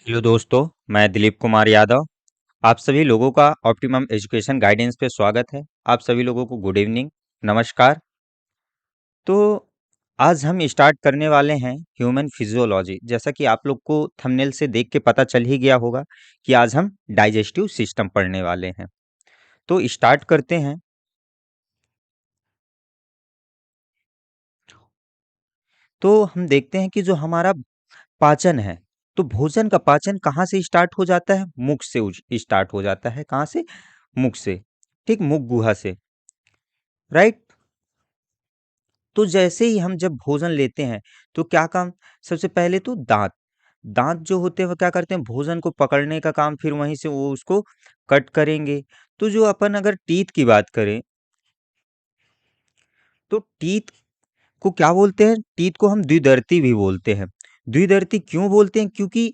Hello दोस्तों, मैं दिलीप कुमार यादव। आप सभी लोगों का ऑप्टिमम एजुकेशन गाइडेंस पे स्वागत है। आप सभी लोगों को गुड इवनिंग, नमस्कार। तो आज हम स्टार्ट करने वाले हैं ह्यूमन फिजियोलॉजी। जैसा कि आप लोग को थंबनेल से देख के पता चल ही गया होगा कि आज हम डाइजेस्टिव सिस्टम पढ़ने वाले हैं। तो स्टार्ट करते हैं। तो हम देखते हैं कि जो हमारा पाचन है, तो भोजन का पाचन कहाँ से स्टार्ट हो जाता है? मुख से स्टार्ट हो जाता है। कहाँ से? मुख से। ठीक, मुख गुहा से। राइट। तो जैसे ही हम जब भोजन लेते हैं तो क्या काम? सबसे पहले तो दांत। दांत जो होते हैं वो क्या करते हैं? भोजन को पकड़ने का काम, फिर वहीं से वो उसको कट करेंगे। तो जो अपन अगर टीथ की बात करें, तो टीथ को क्या बोलते हैं? टीथ को हम द्विदर्ती भी बोलते हैं। द्विदर्ती क्यों बोलते हैं? क्योंकि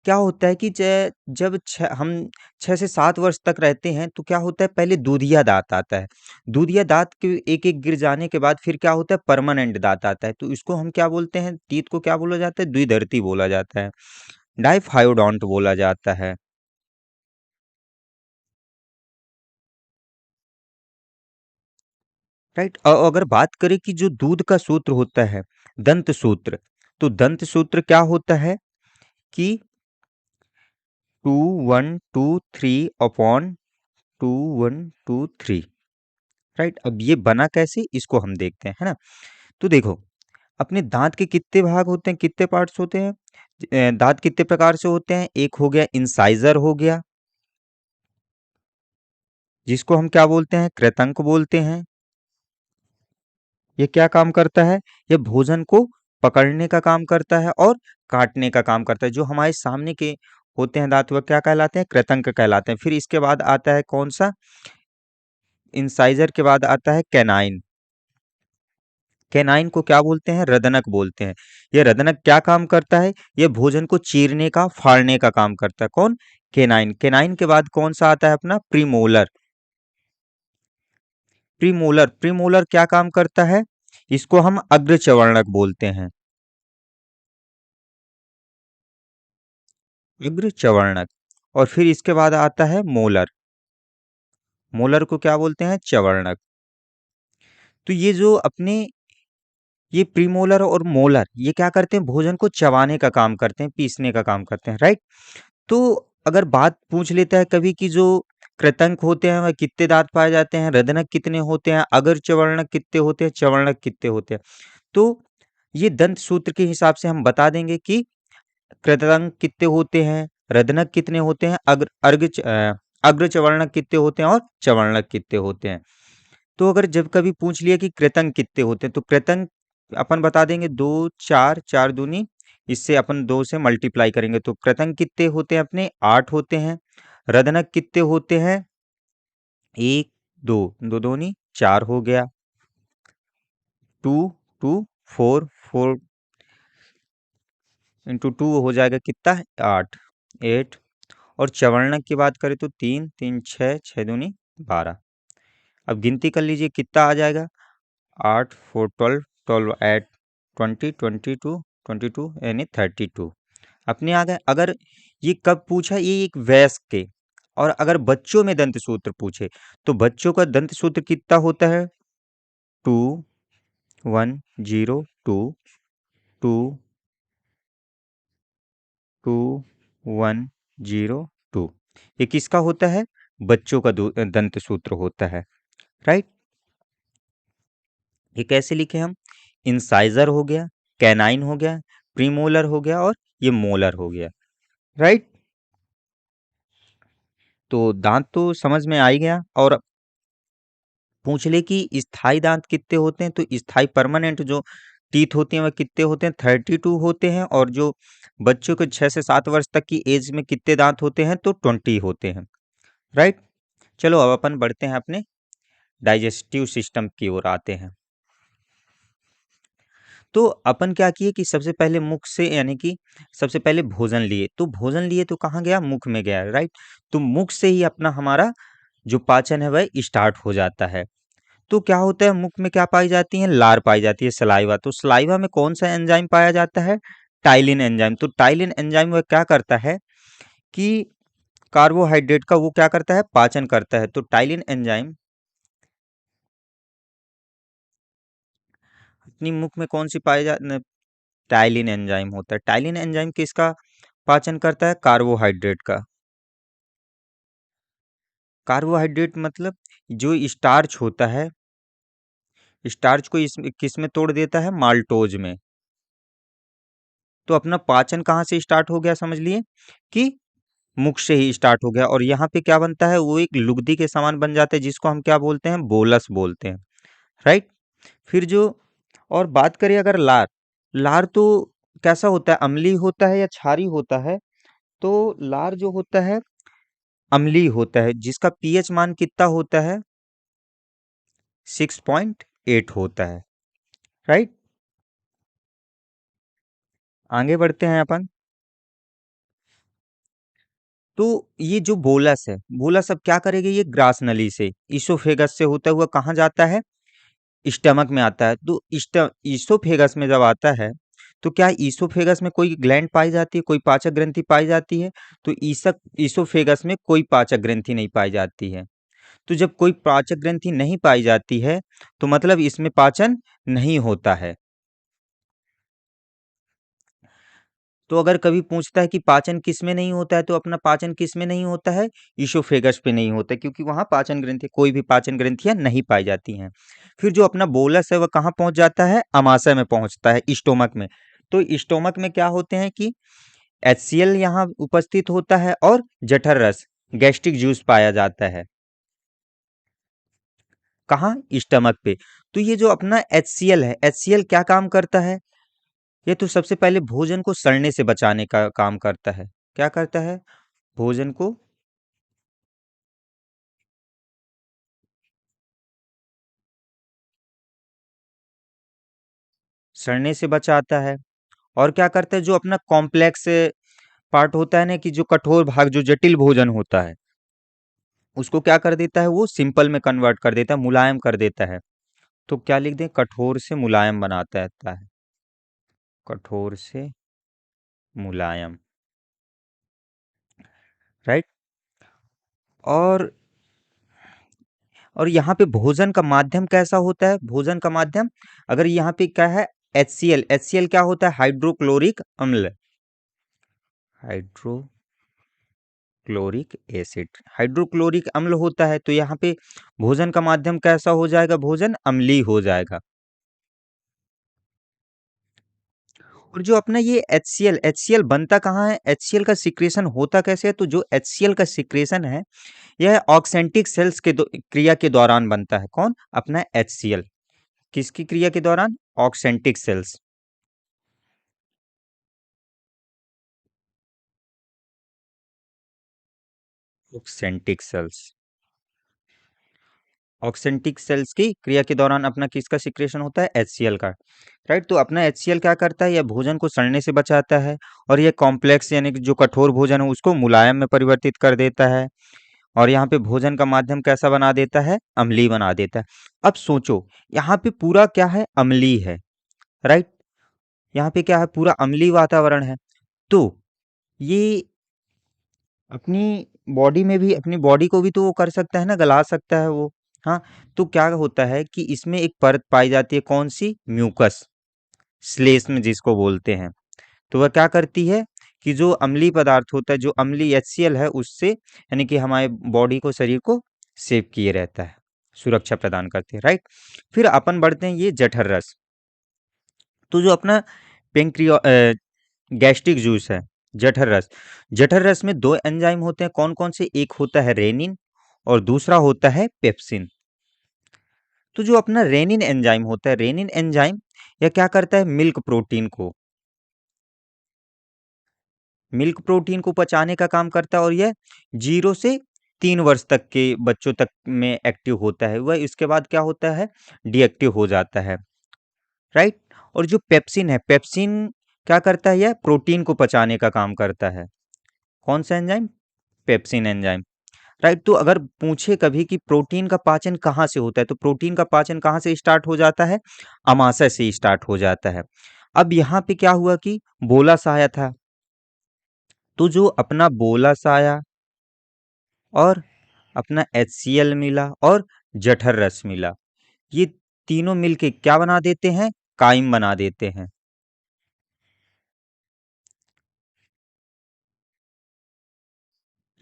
क्या होता है कि जब हम 6 से 7 वर्ष तक रहते हैं तो क्या होता है? पहले दूधिया दाँत आता है। दूधिया दाँत के एक-एक गिर जाने के बाद फिर क्या होता है? परमानेंट दाँत आता है। तो इसको हम क्या बोलते हैं? टीथ को क्या बोला जाता है? द्विदर्ती बोला जाता है। डाइफायोडोंट बोला जाता है। राइट। अगर बात करें कि जो दूध का सूत्र होता है, दंत सूत्र, तो दंत सूत्र क्या होता है कि 2 1 2 3 अपॉन 2 1 2 3। राइट। अब ये बना कैसे, इसको हम देखते हैं, है ना? तो देखो, अपने दांत के कितने भाग होते हैं, कितने पार्ट्स होते हैं? दांत कितने प्रकार से होते हैं? एक हो गया इंसाइजर हो गया, जिसको हम क्या बोलते हैं? कृतंक बोलते हैं। ये क्या काम करता है? ये भोजन को पकड़ने का काम करता है और काटने का काम करता है। जो हमारे सामने के होते हैं दांत, वह क्या कहलाते हैं? कृतंक कहलाते हैं। फिर इसके बाद आता है कौन सा? इंसाइजर के बाद आता है कैनाइन। कैनाइन को क्या बोलते हैं? रदनक बोलते हैं। ये रदनक क्या काम करता है? ये भोजन को चीरने का, फाड़ने का काम करता है। कौन? कैनाइन। कैनाइन के बाद कौन सा आता है अपना? प्रीमोलर। प्रीमोलर, प्रीमोलर क्या काम करता है? इसको हम अग्रचवर्णक बोलते हैं। अग्रचवर्णक। और फिर इसके बाद आता है मोलर। मोलर को क्या बोलते हैं? चवर्णक। तो ये जो अपने ये प्रीमोलर और मोलर, ये क्या करते हैं? भोजन को चबाने का काम करते हैं, पीसने का काम करते हैं। राइट। तो अगर बात पूछ लेता है कभी कि जो कृतंक होते हैं वह कितने दांत पाए जाते हैं, रदनक कितने होते हैं, अगर चवर्णक कितने होते हैं, चवर्णक कितने होते हैं, तो ये दंत सूत्र के हिसाब से हम बता देंगे कि कृतंक कितने होते हैं, रदनक कितने होते हैं, अग्र चवर्णक कितने होते हैं और चवर्णक कितने होते हैं। तो अगर जब कभी पूछ लिया कि कृतंक कितने होते हैं, तो कृतंक अपन बता देंगे दो, चार, चार दूनी, इससे अपन दो से मल्टीप्लाई करेंगे तो कृतंक कितने होते हैं? अपने 8 होते हैं। रदनक कितने होते हैं? एक, दो, दो दूनी 4 हो गया। Two, two, four, four into two हो जाएगा कितना? 8, 8। और चवर्णक की बात करें तो 3, 3, 6, 6 दूनी 12। अब गिनती कर लीजिए कितना आ जाएगा? 8, 4, 12, 12 8, 20, 22, 22 यानी 32 अपने आ गए। अगर ये कब पूछा? ये एक वयस्क के। और अगर बच्चों में दंत सूत्र पूछे तो बच्चों का दंत सूत्र कितना होता है? 2 1 0 2 2 2 1 0 2। ये किसका होता है? बच्चों का दंत सूत्र होता है। राइट। ये कैसे लिखे हम? इंसाइजर हो गया, कैनाइन हो गया, प्रीमोलर हो गया और ये मोलर हो गया। राइट। तो दांत तो समझ में आ ही गया। और पूछ ले कि स्थायी दांत कितने होते हैं, तो स्थायी परमानेंट जो टीथ होते हैं वह कितने होते हैं? 32 होते हैं। और जो बच्चों के 6 से 7 वर्ष तक की एज में कितने दांत होते हैं? तो 20 होते हैं। राइट। चलो अब अपन बढ़ते हैं अपने डाइजेस्टिव सिस्टम की ओर आते हैं। तो अपन क्या किए कि सबसे पहले मुख से, यानी कि सबसे पहले भोजन लिए, तो भोजन लिए तो कहाँ गया? मुख में गया। राइट। तो मुख से ही अपना हमारा जो पाचन है वह स्टार्ट हो जाता है। तो क्या होता है? मुख में क्या पाई जाती है? लार पाई जाती है, सलाइवा। तो सलाइवा में कौन सा एंजाइम पाया जाता है? Ptyalin enzyme. तो टाइलिन एंजाइम वह क्या करता है कि कार्बोहाइड्रेट का वो क्या करता है, पाचन करता है। तो टाइलिन एंजाइम अपनी मुख में कौन सी पाई जा टाइलिन एंजाइम होता है। टाइलिन एंजाइम किसका पाचन करता है, कार्बोहाइड्रेट का। कार्बोहाइड्रेट मतलब जो स्टार्च होता है, स्टार्च को इस किस में तोड़ देता है, माल्टोज में। तो अपना पाचन कहाँ से स्टार्ट हो गया, समझ लिए कि मुख से ही स्टार्ट हो गया। और यहाँ पे क्या बनता है, वो एक लुगदी के समान बन जाता है, जिसको हम क्या बोलते हैं, बोलस बोलते हैं, राइट। फिर जो और बात करें अगर लार, लार तो कैसा होता है, अम्लीय होता है या क्षारीय होता है। तो लार जो होता है अम्लीय होता है, जिसका पीएच मान कितना होता है, 6.8 होता है, राइट। आगे बढ़ते हैं अपन। तो ये जो बोलस है, बोलस अब क्या करेगी, ये ग्रास नली से इसोफेगस से होता हुआ कहाँ जाता है, स्टमक में आता है। तो ईसोफेगस में जब आता है, तो क्या ईसोफेगस में कोई ग्लैंड पाई जाती है, कोई पाचक ग्रंथि पाई जाती है। तो ईसक ईसोफेगस में कोई पाचक ग्रंथि नहीं पाई जाती है। तो जब कोई पाचक ग्रंथि नहीं पाई जाती है, तो मतलब इसमें पाचन नहीं होता है। तो अगर कभी पूछता है कि पाचन किस में नहीं होता है, तो अपना पाचन किस में नहीं होता है, ईसोफेगस पे नहीं होता है, क्योंकि वहां पाचन ग्रंथि, कोई भी पाचन ग्रंथियां नहीं पाई जाती हैं। फिर जो अपना बोलस है वह कहाँ पहुंच जाता है, अमाशय में पहुंचता है, स्टोमक में। तो स्टोमक में क्या होते हैं कि HCl यहाँ उपस्थित होता है और जठर रस, गैस्ट्रिक जूस पाया जाता है। कहाँ, स्टमक पे। तो ये जो अपना HCl है, HCl क्या काम करता है, ये तो सबसे पहले भोजन को सड़ने से बचाने का काम करता है। क्या करता है, भोजन को सड़ने से बचाता है। और क्या करता है, जो अपना कॉम्प्लेक्स पार्ट होता है ना, कि जो कठोर भाग, जो जटिल भोजन होता है, उसको क्या कर देता है, वो सिंपल में कन्वर्ट कर देता है, मुलायम कर देता है। तो क्या लिख दें, कठोर से मुलायम बनाता है, कठोर से मुलायम, राइट। और यहाँ पे भोजन का माध्यम कैसा होता है, भोजन का माध्यम, अगर यहाँ पे क्या है, HCl, HCl क्या होता है, हाइड्रोक्लोरिक अम्ल, हाइड्रोक्लोरिक एसिड, हाइड्रोक्लोरिक अम्ल होता है। तो यहाँ पे भोजन का माध्यम कैसा हो जाएगा, भोजन अम्लीय हो जाएगा। और जो अपना ये HCl बनता कहाँ है, HCl का सिक्रेशन होता कैसे है। तो जो HCl का सिक्रेशन है, यह ऑक्सेंटिक सेल्स के क्रिया के दौरान बनता है। कौन, अपना HCl, किसकी क्रिया के दौरान, oxyntic cells, oxyntic cells, oxyntic cells की क्रिया के दौरान अपना किसका सिक्रेशन होता है, HCl का, राइट। तो अपना HCl क्या करता है, यह भोजन को सड़ने से बचाता है, और यह कॉम्प्लेक्स यानी कि जो कठोर भोजन है उसको मुलायम में परिवर्तित कर देता है। और यहाँ पे भोजन का माध्यम कैसा बना देता है, अम्लीय बना देता है। अब सोचो, यहाँ पे पूरा क्या है, अम्लीय है, राइट। यहाँ पे क्या है, पूरा अम्लीय वातावरण है। तो ये अपनी बॉडी में भी, अपनी बॉडी को भी तो वो कर सकता है ना, गला सकता है वो। हाँ। तो क्या होता है कि इसमें एक परत पाई जाती है, कौन सी, म्यूकस, श्लेष्म जिसको बोलते हैं। तो वह क्या करती है कि जो अम्लीय पदार्थ होता है, जो अम्लीय HCl है, उससे यानी कि हमारे बॉडी को, शरीर को सेव किए रहता है, सुरक्षा प्रदान करती है, राइट। फिर अपन बढ़ते हैं ये जठर रस। तो जो अपना पेंक्रिया गैस्ट्रिक जूस है, जठर रस, जठर रस में दो एंजाइम होते हैं, कौन कौन से, एक होता है रेनिन और दूसरा होता है पेप्सिन। तो जो अपना रेनिन एंजाइम होता है, रेनिन एंजाइम यह क्या करता है, मिल्क प्रोटीन को पचाने का काम करता है। और यह 0 से 3 वर्ष तक के बच्चों तक में एक्टिव होता है, वह इसके बाद क्या होता है, डीएक्टिव हो जाता है, राइट। और जो पेप्सिन है, पेप्सिन क्या करता है, यह प्रोटीन को पचाने का काम करता है। कौन सा एंजाइम, पेप्सिन एंजाइम, राइट। तो अगर पूछे कभी कि प्रोटीन का पाचन कहाँ से होता है, तो प्रोटीन का पाचन कहाँ से स्टार्ट हो जाता है, अमाशय से स्टार्ट हो जाता है। अब यहाँ पे क्या हुआ कि बोलस आया था, तो जो अपना बोलस आया और अपना HCl मिला और जठर रस मिला, ये तीनों मिलके क्या बना देते हैं? काइम बना देते हैं।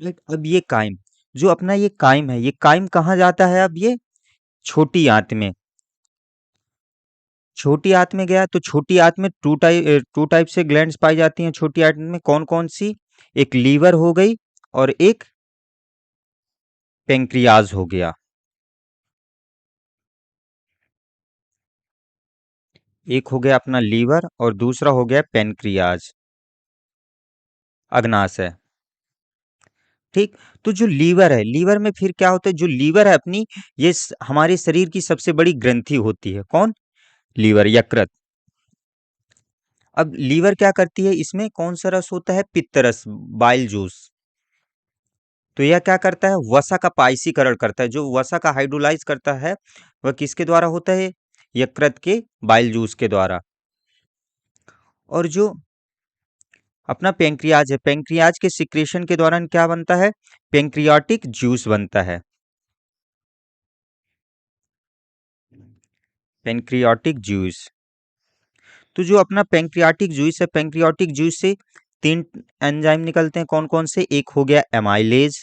अब ये काइम, जो अपना ये काइम है, ये काइम कहाँ जाता है? अब ये छोटी आंत में, छोटी आंत में गया, तो छोटी आंत में टू टाइप से ग्लैंड्स पाई जाती हैं छोटी आंत में। कौन कौन सी? एक लीवर हो गई और एक पेंक्रियाज हो गया। एक हो गया अपना लीवर और दूसरा हो गया पेनक्रियाज, अग्नाशय। ठीक। तो जो लीवर है, लीवर में फिर क्या होता है? जो लीवर है अपनी, ये हमारे शरीर की सबसे बड़ी ग्रंथि होती है। कौन? लीवर, यकृत। अब लीवर क्या करती है? इसमें कौन सा रस होता है? पित्त रस, बाइल जूस। तो यह क्या करता है? वसा का पाइसीकरण करता है। जो वसा का हाइड्रोलाइज करता है, वह किसके द्वारा होता है? यकृत के बाइल जूस के द्वारा। और जो अपना पेंक्रियाज है, पेंक्रियाज के सिक्रेशन के दौरान क्या बनता है? पेंक्रियाटिक जूस बनता है। Pancreatic juice. तो जो अपना पेंक्रियाटिक जूस है, पेंक्रियाटिक जूस से तीन एंजाइम निकलते हैं। कौन कौन से? एक हो गया एमाइलेज,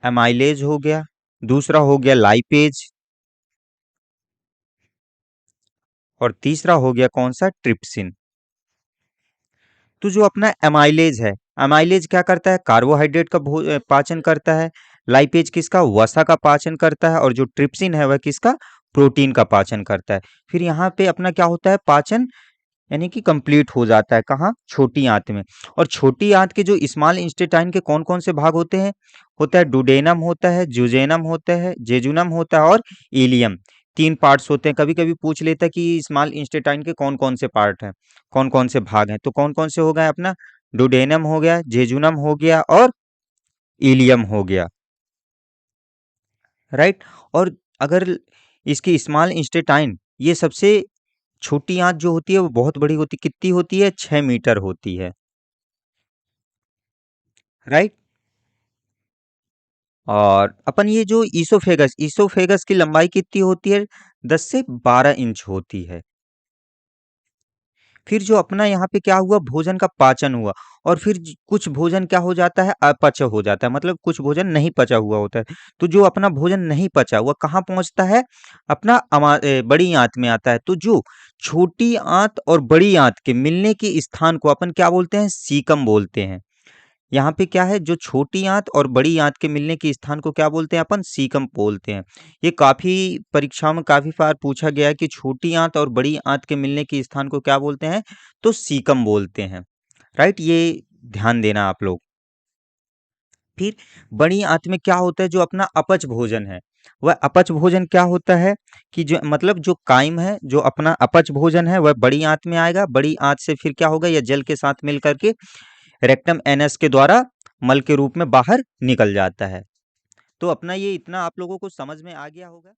एमाइलेज हो गया। दूसरा हो गया लाइपेज और तीसरा हो गया कौन सा? ट्रिप्सिन। तो जो अपना एमाइलेज है, एमाइलेज क्या करता है? कार्बोहाइड्रेट का पाचन करता है। लाइपेज किसका? वसा का पाचन करता है। और जो ट्रिप्सिन है वह किसका? प्रोटीन का पाचन करता है। फिर यहाँ पे अपना क्या होता है? पाचन यानी कि कंप्लीट हो जाता है। कहाँ? छोटी आंत में। और छोटी आंत के जो स्मॉल इंटेस्टाइन के कौन कौन से भाग होते हैं? होता है डुडेनम, होता है जुजेनम, होता है जेजुनम, होता है और इलियम। तीन पार्ट्स होते हैं। कभी कभी पूछ लेता है कि स्मॉल इंटेस्टाइन के कौन कौन से पार्ट हैं, कौन कौन से भाग हैं। तो कौन कौन से हो गए? अपना डुडेनम हो गया, जेजुनम हो गया और इलियम हो गया। राइट। और अगर इसकी स्मॉल इंटेस्टाइन, ये सबसे छोटी आंत जो होती है वो बहुत बड़ी होती है। कितनी होती है? 6 मीटर होती है। राइट। और अपन ये जो ईसोफेगस, ईसोफेगस की लंबाई कितनी होती है? 10 से 12 इंच होती है। फिर जो अपना यहाँ पे क्या हुआ? भोजन का पाचन हुआ। और फिर कुछ भोजन क्या हो जाता है? अपच हो जाता है, मतलब कुछ भोजन नहीं पचा हुआ होता है। तो जो अपना भोजन नहीं पचा हुआ कहाँ पहुंचता है? अपना बड़ी आंत में आता है। तो जो छोटी आंत और बड़ी आंत के मिलने के स्थान को अपन क्या बोलते हैं? सीकम बोलते हैं। यहाँ पे क्या है? जो छोटी आंत और बड़ी आंत के मिलने के स्थान को क्या बोलते हैं? अपन सीकम बोलते हैं। ये काफी परीक्षाओं में काफी बार पूछा गया है कि छोटी आंत और बड़ी आंत के मिलने के स्थान को क्या बोलते हैं? तो सीकम बोलते हैं। राइट, ये ध्यान देना आप लोग। फिर बड़ी आंत में क्या होता है? जो अपना अपच भोजन है, वह अपच भोजन क्या होता है? कि जो मतलब जो काइम है, जो अपना अपच भोजन है, वह बड़ी आंत में आएगा। बड़ी आंत से फिर क्या होगा? या जल के साथ मिल करके रेक्टम एनस के द्वारा मल के रूप में बाहर निकल जाता है। तो अपना ये इतना आप लोगों को समझ में आ गया होगा।